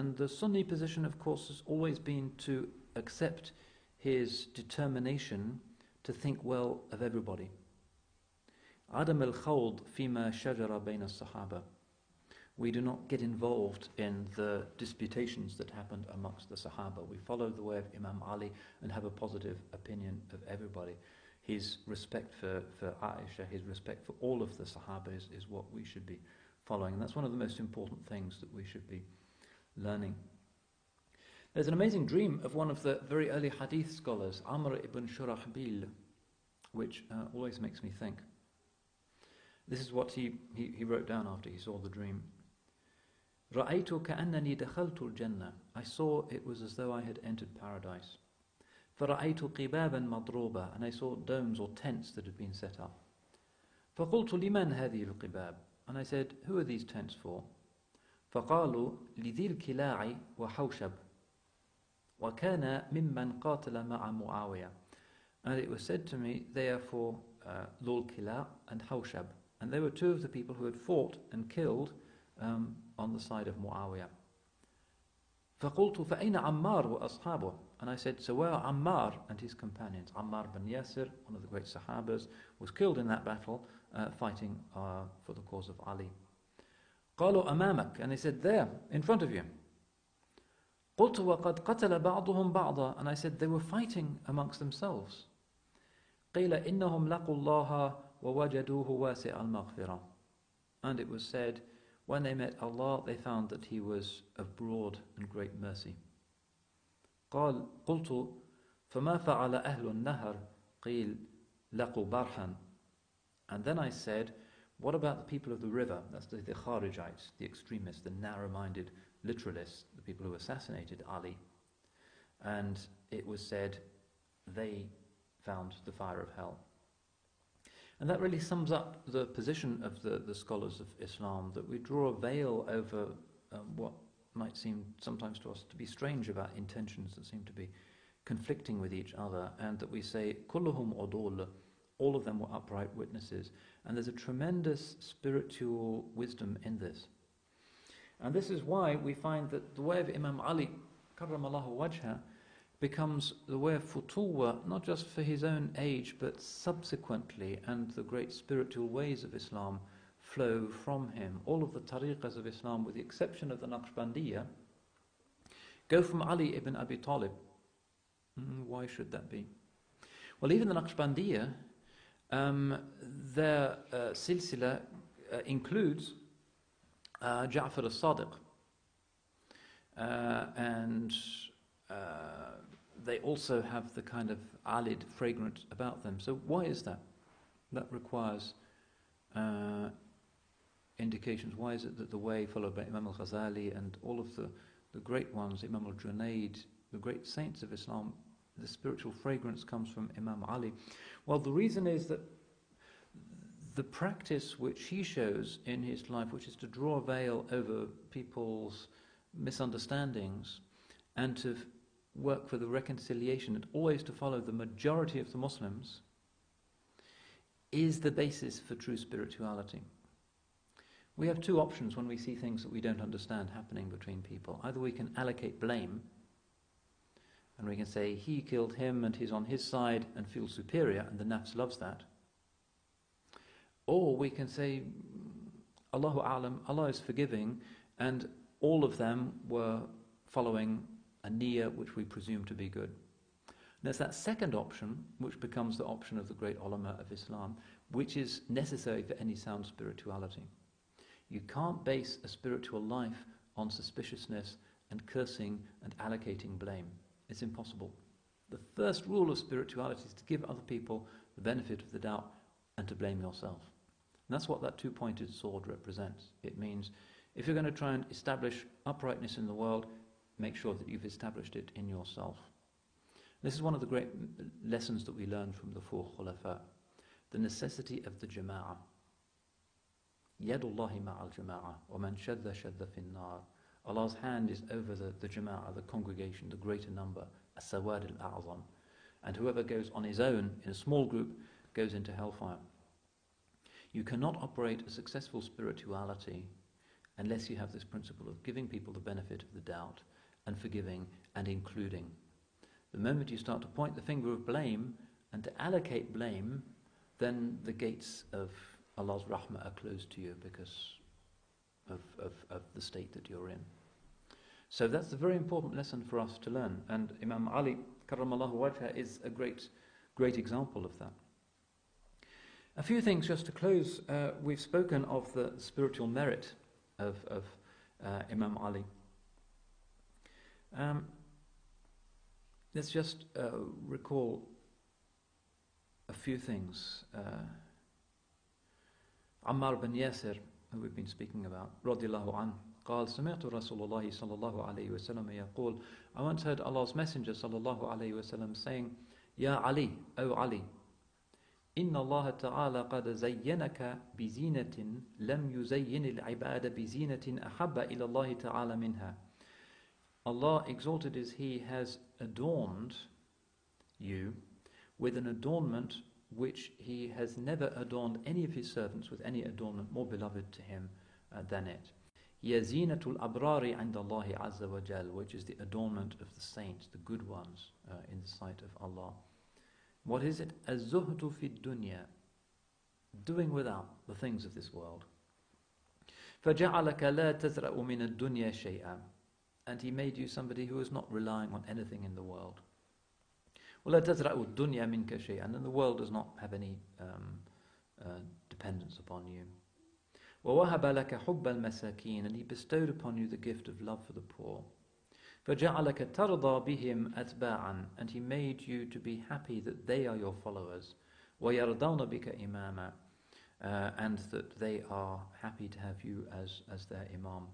And the Sunni position, of course, has always been to accept his determination to think well of everybody. عدم الخوض فيما شجر بين الصحابة. We do not get involved in the disputations that happened amongst the Sahaba. We follow the way of Imam Ali and have a positive opinion of everybody. His respect for Aisha, his respect for all of the Sahaba is what we should be following. And that's one of the most important things that we should be learning. There's an amazing dream of one of the very early hadith scholars, Amr ibn Shurahbil, which always makes me think. This is what he wrote down after he saw the dream. رَأَيْتُ كَأَنَّنِي دَخَلْتُ الْجَنَّةِ. I saw it was as though I had entered paradise. فَرَأَيْتُ قِبَابًا مَضْرُوبًا. And I saw domes or tents that had been set up. فَقُلْتُ لِمَنْ هَذِهِ الْقِبَابِ. And I said, who are these tents for? فَقَالُوا لِذِي الْكِلَاعِ وَحَوْشَبْ وَكَانَ مِمَّنْ قَاتَلَ مَعَ مُعَاوِيَةَ. And it was said to me, they are for Lul Kila and Hawshab. And they were two of the people who had fought and killed on the side of Muawiyah. فَقُلْتُ فَأَيْنَ عَمَّارُ وَأَصْحَابُهُ. And I said, so where are Ammar and his companions? Ammar bin Yasir, one of the great Sahabas, was killed in that battle fighting for the cause of Ali. قَالُوا أَمَامَكَ. And they said, there, in front of you. قُلْتُ وَقَدْ قَتَلَ بَعْضُهُمْ بَعْضًا. And I said, they were fighting amongst themselves. قِيلَ إِنَّهُمْ لَقُوا اللَّهَ وَوَجَدُوهُ وَاسِعَ الْمَغْفِرَةِ. And it was said, when they met Allah, they found that He was of broad and great mercy. قُلْتُ فَمَا فَعَلَ أَهْلُ النَّهَرِ قِيلَ لَقُوا بَرْحًا. And then I said, what about the people of the river? That's the Kharijites, the extremists, the narrow-minded literalists, the people who assassinated Ali. And it was said, they found the fire of hell. And that really sums up the position of the scholars of Islam, that we draw a veil over what might seem sometimes to us to be strange about intentions that seem to be conflicting with each other, and that we say, kulluhum udul, all of them were upright witnesses. And there's a tremendous spiritual wisdom in this. And this is why we find that the way of Imam Ali, karramallahu wajha, becomes the way of futuwa, not just for his own age, but subsequently, and the great spiritual ways of Islam flow from him. All of the tariqas of Islam, with the exception of the Naqshbandiyya, go from Ali ibn Abi Talib. Why should that be? Well, even the Naqshbandiyya, their silsila includes Ja'far al-Sadiq, and they also have the kind of alid fragrance about them. So why is that? That requires indications. Why is it that the way followed by Imam al-Ghazali and all of the great ones, Imam al-Junaid, the great saints of Islam, the spiritual fragrance comes from Imam Ali? Well, the reason is that the practice which he shows in his life, which is to draw a veil over people's misunderstandings and to work for the reconciliation and always to follow the majority of the Muslims, is the basis for true spirituality. We have two options when we see things that we don't understand happening between people. Either we can allocate blame, and we can say, he killed him and he's on his side, and feel superior, and the nafs loves that. Or we can say, Allahu A'lam, Allah is forgiving, and all of them were following a niyyah which we presume to be good. There's that second option, which becomes the option of the great ulama of Islam, which is necessary for any sound spirituality. You can't base a spiritual life on suspiciousness and cursing and allocating blame. It's impossible. The first rule of spirituality is to give other people the benefit of the doubt and to blame yourself. And that's what that two-pointed sword represents. It means if you're going to try and establish uprightness in the world, make sure that you've established it in yourself. This is one of the great lessons that we learn from the four khulafa, the necessity of the jama'ah. Yadullahi ma'al jama'ah, wa man shadda shadda fin nar. Allah's hand is over the jama'ah, the congregation, the greater number, as-sawad al-a'zam. And whoever goes on his own, in a small group, goes into hellfire. You cannot operate a successful spirituality unless you have this principle of giving people the benefit of the doubt and forgiving and including. The moment you start to point the finger of blame and to allocate blame, then the gates of Allah's rahmah are closed to you because of the state that you're in. So that's a very important lesson for us to learn, and Imam Ali karramallahu wajhah is a great example of that. A few things just to close. We've spoken of the spiritual merit of Imam Ali. Let's just recall a few things. Ammar bin Yasir, who we've been speaking about, radiyallahu anhu, قال سمعت رسول الله صلى الله عليه وسلم يقول, I once heard Allah's Messenger صلى الله عليه وسلم saying, يا علي, O Ali, إن الله تعالى قد زينك بزينة لم يزين العباد بزينة أحب إلى الله تعالى منها. Allah, exalted is He, has adorned you with an adornment which He has never adorned any of His servants with any adornment more beloved to Him than it. يَزِينَةُ الْأَبْرَارِ عِنْدَ اللَّهِ عَزَّ وَجَلَّ, which is the adornment of the saints, the good ones in the sight of Allah. What is it? الزُّهْدُ فِي الدُّنْيَا, doing without the things of this world. فَجَعَلَكَ لَا تَزْرَأُ مِنَ الدُّنْيَا شَيْئًا, and He made you somebody who is not relying on anything in the world. وَلَا تَزْرَأُ الدُّنْيَا مِنْكَ شَيْئًا, and the world does not have any dependence upon you. وَوَهَبَ لَكَ حُبَّ الْمَسَاكِينَ, and He bestowed upon you the gift of love for the poor. فَجَعَلَكَ تَرْضَى بِهِمْ أَتْبَاعًا, and He made you to be happy that they are your followers. وَيَرْضَوْنَ بِكَ إِمَامًا, and that they are happy to have you as their Imam.